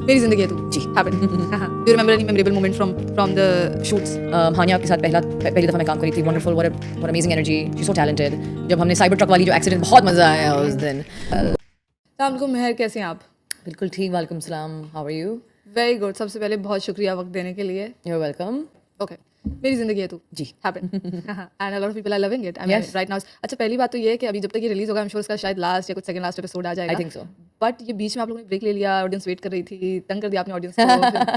मेरी जिंदगी है तू जी happened do you remember any memorable moment from the shoots? Hania के साथ पहली दफ़ा मैं काम करी थी. Wonderful, what amazing energy, she so talented. जब हमने साइबर ट्रक वाली जो एक्सीडेंट, बहुत मज़ा आया उस दिन. अस्सलाम मेहर, कैसे हैं आप? बिल्कुल ठीक, वालेकुम सलाम. How are you? Very good. सबसे पहले बहुत शुक्रिया वक्त देने के लिए. You are welcome. ओके, मेरी जिंदगी है तू जी. Happened and a lot of people are loving it. I mean Yes. Right now. अच्छा, पहली बात तो ये है कि अभी जब तक ये रिलीज होगा, आई एम श्योर इसका शायद लास्ट या कुछ सेकंड लास्ट एपिसोड आ जाएगा. I think so. बट ये बीच में आप लोगों ने ब्रेक ले लिया, ऑडियंस वेट कर रही थी, तंग कर दिया आपने ऑडियंस को.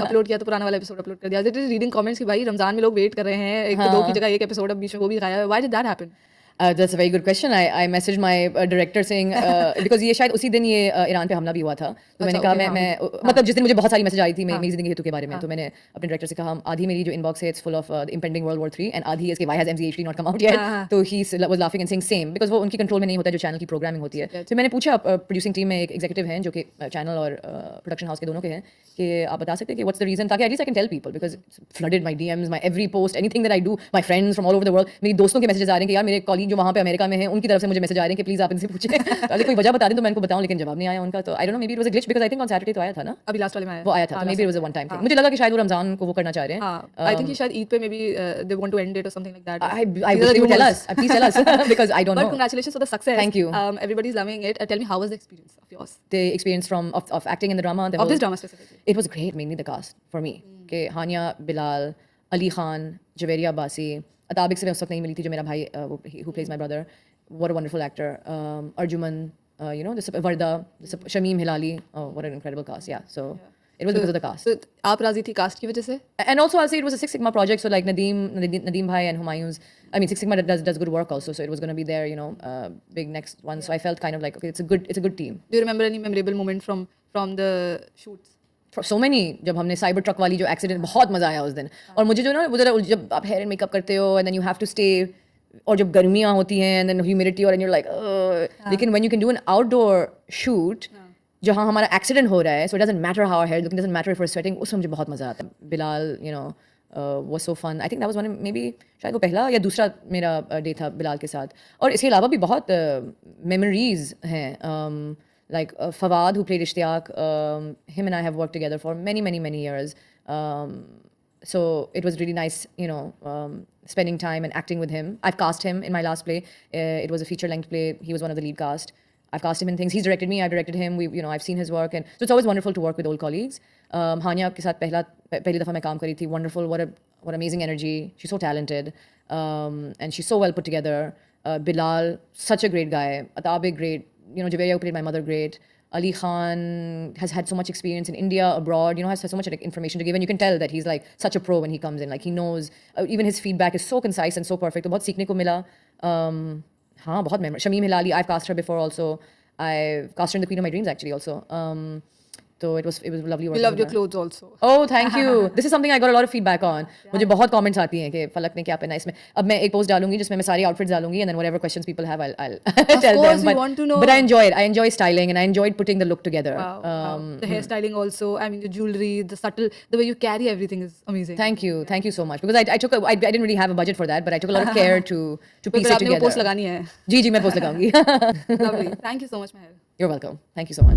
अपलोड किया तो पुराना वाला एपिसोड अपलोड कर दिया. रीडिंग कमेंट्स कि भाई रमजान में लोग वेट कर रहे हैं, एक तो दो की जगह एक एपिसोड अब बीच में वो भी खाया है. Why did that happen? That's a very good question. I messaged my director saying because ये शायद उसी दिन ये ईरान पे हमला भी हुआ था. तो मैंने कहा मैं मतलब जिस दिन मुझे बहुत सारी मैसेज आई थी मेरी जिंदगी हेतु के बारे में, तो मैंने अपने डायरेक्टर से कहा आधी मेरी जो इनबॉक्स है it's full of impending World War 3 and आधी इसके why has MZHD not come out yet. तो he was laughing and saying same because वो उनकी कंट्रोल में नहीं होता जो चैनल की प्रोग्रामिंग होती है. तो मैंने पूछा प्रोड्यूसिंग टीम में एक एग्जीक्यूटिव हैं जो कि चैनल और प्रोडक्शन हाउस के दोनों के हैं कि आप बता सकते हैं कि व्हाट्स द रीजन, ताकि at least I can tell people because flooded my DMs, my every post, anything that I do, my friends from all over the world. मेरी दोस्तों के मैसेजेस आ रहे हैं कि यार मेरे कॉलीग जो वहाँ पे अमेरिका में हैं उनकी तरफ से मुझे मैसेज आ रहे हैं कि प्लीज आप इनसे पूछें. अगर कोई वजह बता दें तो मैं उनको बताऊं, लेकिन जवाब नहीं आया उनका. तो I don't know, may be it was a glitch because I think on Saturday तो आया था ना, अभी लास्ट वाले में वो आया था. May be it was a one time thing. मुझे लगा कि शायद वो रमजान को वो करना चाह रहे हैं. आई थिंक शायद ईद पे maybe they want to end it और something like that. I wish you would tell us. Please tell us because I don't But know. congratulations for the success. Thank you. Everybody's loving it. Tell me, how was the experience of yours? The experience of acting in the drama. Of this drama specifically. It was great, mainly the cast for me. कि हानिया, बिलाल, अली खान, जवेरिया बासी, अताबिक से मैं उस वक्त नहीं मिली थी जो मेरा भाई who plays my brother. What a wonderful actor. Arjuman, you know, Varda, Shamim Hilali. Oh, what an incredible cast. Yeah, so it was because of the cast. So आप राजी थी कास्ट की वजह से? And also I'll say it was a Six Sigma project, so like Nadeem Bhai and Humayun's, I mean Six Sigma does good work also, so it was going to be their, you know, big next one. So I felt kind of like, okay, it's a good team. Do you remember any memorable moment from the shoots? For so many. जब हमने cyber truck वाली जो accident, बहुत मजा आया उस दिन. और मुझे जो ना वो जरा जब आप हेयर एंड मेकअप करते हो and then you have to stay, और जब गर्मियाँ होती हैं एंड देन ह्यूमिडिटी और एंड यू लाइक, लेकिन when you can do an outdoor shoot जहाँ हमारा एक्सीडेंट हो रहा है, so it doesn't matter how our hair look, doesn't matter if we are sweating, उसमें मुझे बहुत मजा आता है. Bilal, you know, was so fun. I think that was one, maybe शायद वो पहला या दूसरा मेरा डे था बिलाल के साथ. और इसके अलावा भी बहुत मेमोरीज हैं. Like Fawad, who played Ishtiyaq, him and I have worked together for many years. So it was really nice, you know, spending time and acting with him. I've cast him in my last play. It was a feature-length play. He was one of the lead cast. I've cast him in things. He's directed me. I've directed him. You know, I've seen his work, and so it's always wonderful to work with old colleagues. Hania के साथ पहली दफ़ा मैं काम करी थी. Wonderful, what amazing energy. She's so talented, and she's so well put together. Bilal, such a great guy. Atabik, great. You know, Javeria, who played my mother, great. Ali Khan has had so much experience in India, abroad, you know, has so much like, information to give, and you can tell that he's like such a pro when he comes in. Like he knows, even his feedback is so concise and so perfect. तो बहुत सीखने को मिला. हाँ, बहुत memory. Shamim Hilali, I've cast her before also. I've cast her in The Queen of My Dreams actually also. So it was lovely working We loved with your her. clothes also. Oh, thank you. This is something I got a lot of feedback on. मुझे बहुत comments आती हैं कि फलक ने क्या पहना है इसमें. अब मैं एक post डालूंगी जिसमें मैं सारी outfits डालूंगी, and then whatever questions people have, I'll tell course, them. we want to know. But I enjoy it. I enjoy styling, and I enjoyed putting the look together. Wow. The hairstyling also. I mean, the jewelry, the way you carry everything is amazing. Thank you so much, because I didn't really have a budget for that, but I took a lot of care to piece it आपने वो together. post लगानी है. जी मैं post लगाऊंगी. Lovely. Thank you so much, Meher. You're welcome. Thank you so much.